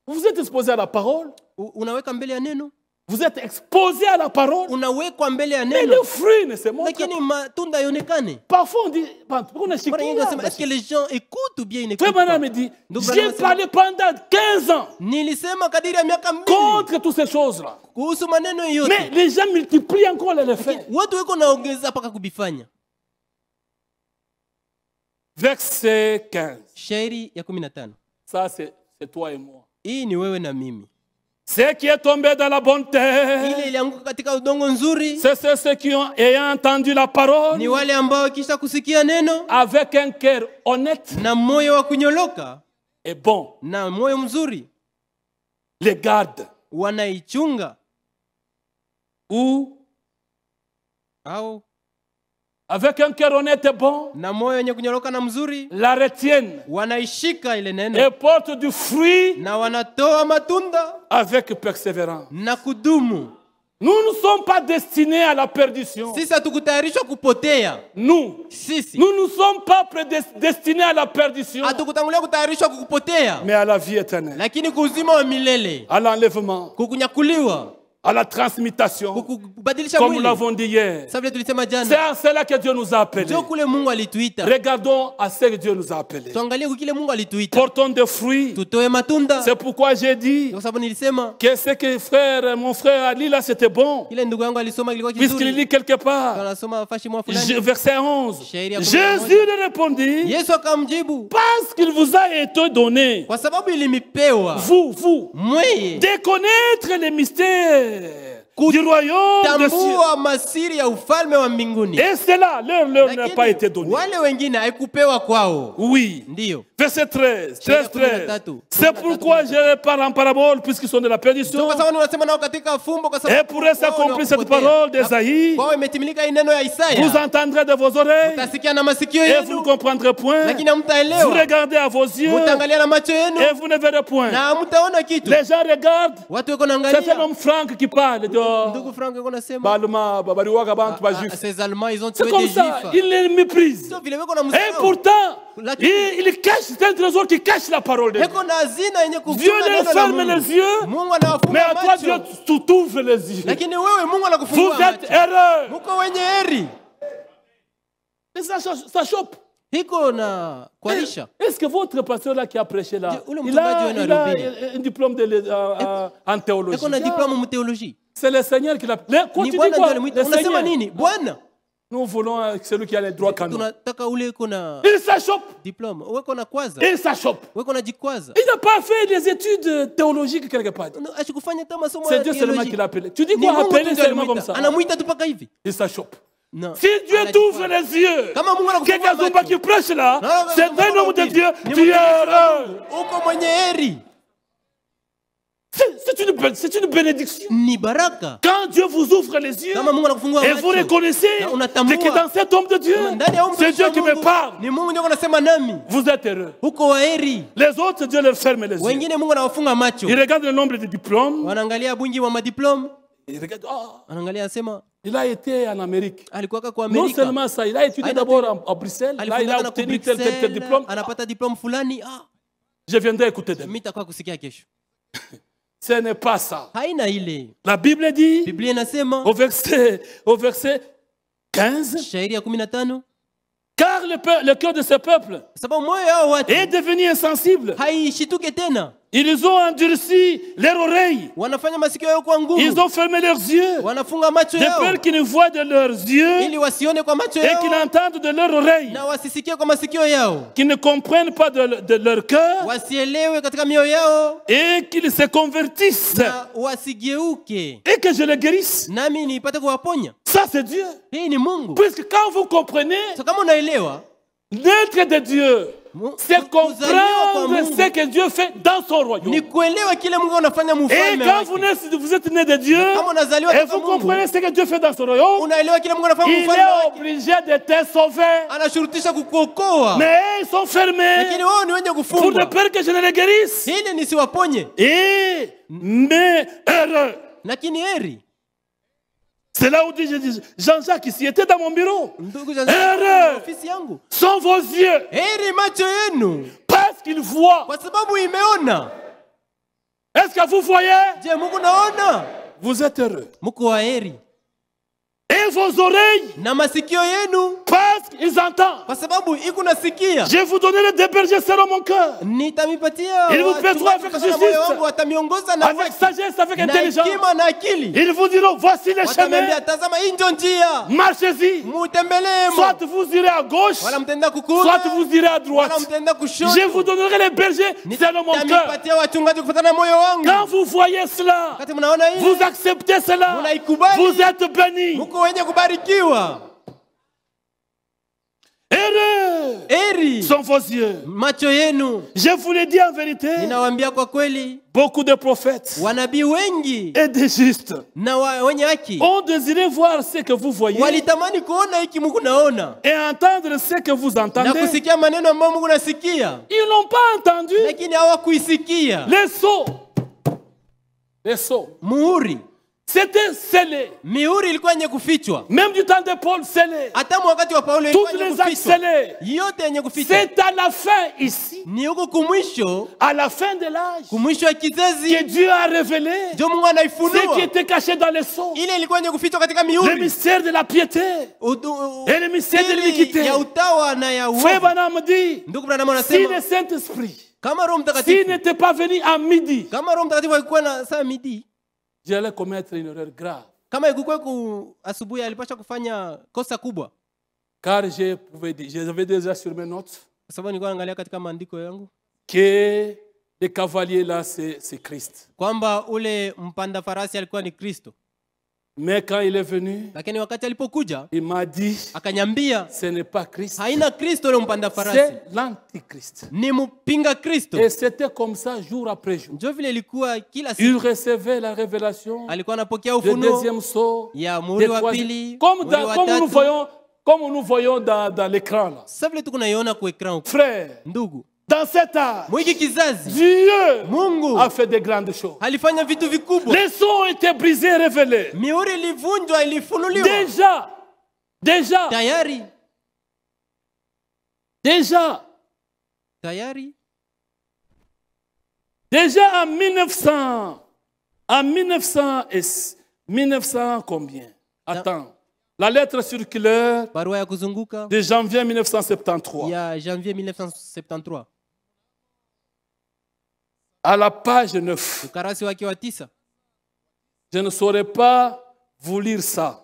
Vous êtes exposé à la parole. Vous êtes exposé à la parole. Mais le fruit ne se montre pas. Parfois on dit, est-ce que les gens écoutent ou bien ils n'écoutent pas? Me dit, j'ai parlé pendant 15 ans contre toutes ces choses-là. Mais les gens multiplient encore les faits. Verset 15. Ça c'est toi et moi. Ce qui est tombé dans la bonne terre, c'est ceux qui ont ayant entendu la parole avec un cœur honnête et bon, les gardent ou avec un cœur honnête et bon, la retiennent et portent du fruit avec persévérance. Nous ne sommes pas destinés à la perdition. Nous ne sommes pas destinés à la perdition, mais à la vie éternelle, à l'enlèvement, à la transmutation, comme nous l'avons dit hier. C'est à cela que Dieu nous a appelés. Regardons à ce que Dieu nous a appelés. Portons des fruits. C'est pourquoi j'ai dit que ce que mon frère a dit là, c'était bon. Puisqu'il dit quelque part, verset 11, Jésus lui répondit, parce qu'il vous a été donné, vous, de connaître les mystères du royaume de Dieu. Et c'est là, leur n'a pas été donné. Oui. Verset 13. C'est pourquoi je parle en parabole, puisqu'ils sont de la perdition. Et pour s'accomplir cette parole d'Esaïe, vous entendrez de vos oreilles et vous ne comprendrez point. Vous regardez à vos yeux et vous ne verrez point. Les gens regardent. C'est un homme Franck qui parle de ces Allemands, ils ont tué des Juifs. Ils les méprisent. Et pourtant, ils cachent, c'est un trésor qui cache la parole de Dieu. Dieu les ferme les yeux, mais à toi Dieu t'ouvre les yeux. Vous êtes heureux. Et ça chope. Est-ce que votre pasteur là qui a prêché là, il a un diplôme en théologie? C'est le Seigneur qui l'a. Continue quoi? Le Seigneur. Nous voulons celui qui a les droits canons. Il s'achoppe. Il s'achoppe. Il n'a pas fait des études théologiques quelque part. C'est Dieu seulement qui l'a appelé. Tu dis quoi appeler seulement comme ça? Il s'achoppe. Si Dieu t'ouvre les yeux, quelqu'un qui prêche là, c'est un homme de Dieu, tu es heureux. C'est une bénédiction. Ni baraka. Quand Dieu vous ouvre les yeux et vous reconnaissez que dans cet homme de Dieu, c'est Dieu qui me parle. Vous êtes heureux. Les autres, Dieu leur ferme les yeux. Ils regardent le nombre de diplômes. Ils regardent, oh, il a été en Amérique. Non seulement ça, il a étudié d'abord à Bruxelles. Là, il a obtenu tel diplôme. Je viendrai écouter demain. Ce n'est pas ça. La Bible dit au verset 15, car le cœur de ce peuple est devenu insensible. Ils ont endurci leurs oreilles. Ils ont fermé leurs yeux. De peur qu'ils ne voient de leurs yeux et qu'ils n'entendent de leurs oreilles. Qu'ils ne comprennent pas de leur cœur et qu'ils se convertissent. Et que je les guérisse. Ça c'est Dieu. Puisque quand vous comprenez, l'être de Dieu, c'est comprendre ce que Dieu fait dans son royaume. Et quand vous êtes né de Dieu et vous comprenez ce que Dieu fait dans son royaume, il est obligé de te sauver. Mais ils sont fermés pour de peur que je ne les guérisse. Mais heureux. C'est là où dit Jean-Jacques ici était dans mon bureau. Heureux sont vos yeux parce qu'ils voient. Est-ce que vous voyez? Vous êtes heureux. Et vos oreilles parce qu'ils entendent. Je vous donnerai des bergers selon mon cœur. Ils vous paieront avec justice, avec sagesse, avec intelligence. Ils vous diront, voici le chemin. Marchez-y. Soit vous irez à gauche, soit vous irez à droite. Je vous donnerai les bergers selon mon cœur. Quand vous voyez cela, vous acceptez cela, vous êtes bénis. Heureux sont vos yeux. Je vous le dis en vérité, beaucoup de prophètes et des justes ont désiré voir ce que vous voyez et entendre ce que vous entendez. Ils n'ont pas entendu. Les sceaux. C'était scellé. Même du temps de Paul, scellé. Toutes les actes scellés. C'est à la fin ici, à la fin de l'âge, que Dieu a révélé ce qui était caché dans les sceaux. Le mystère de la piété et le mystère de l'iniquité. Frère Branham dit, si le Saint-Esprit s'il n'était pas venu à midi, j'allais commettre une erreur grave. Car j'avais déjà sur mes notes que le cavalier là, c'est Christ. Mais quand il est venu, il m'a dit, ce n'est pas Christ, c'est l'antichrist. Et c'était comme ça jour après jour. Il recevait la révélation, le deuxième sceau, comme nous voyons dans l'écran là. Frère, dans cet âge, Dieu a fait de grandes choses. Les sons ont été brisés et révélés. Déjà en 1900 combien? Attends. La lettre circulaire de janvier 1973. À la page 9. Je ne saurais pas vous lire ça.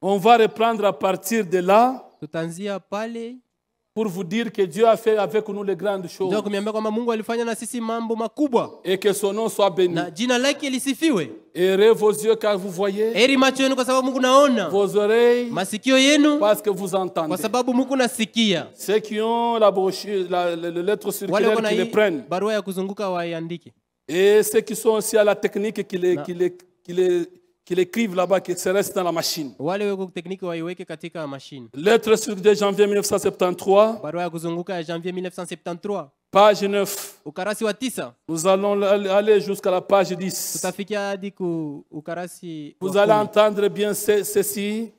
On va reprendre à partir de là pour vous dire que Dieu a fait avec nous les grandes choses. Et que son nom soit béni. Heureux vos yeux car vous voyez. Vos oreilles parce que vous entendez. Ceux qui ont la brochure, la lettre circulaire qui les prennent. Et ceux qui sont aussi à la technique, qui l'écrivent là-bas, qui se restent dans la machine. Lettre sur de janvier 1973. Page 9. Nous allons aller jusqu'à la page 10. Vous allez entendre bien ceci.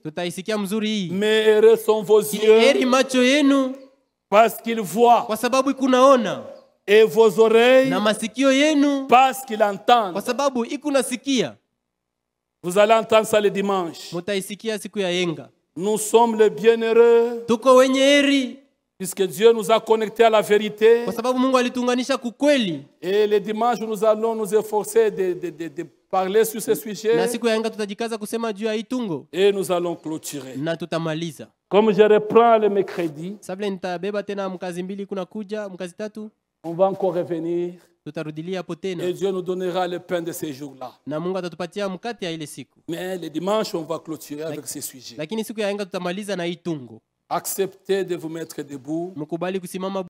Mais heureux sont vos yeux parce qu'ils voient. Et vos oreilles parce qu'ils entendent. Vous allez entendre ça le dimanche. Nous sommes les bienheureux. Puisque Dieu nous a connectés à la vérité. Et le dimanche, nous allons nous efforcer de parler sur ce sujet. Et nous allons clôturer. Comme je reprends le mercredi, on va encore revenir. Et Dieu nous donnera le pain de ces jours-là. Mais le dimanche, on va clôturer avec ce sujet. Acceptez de vous mettre debout.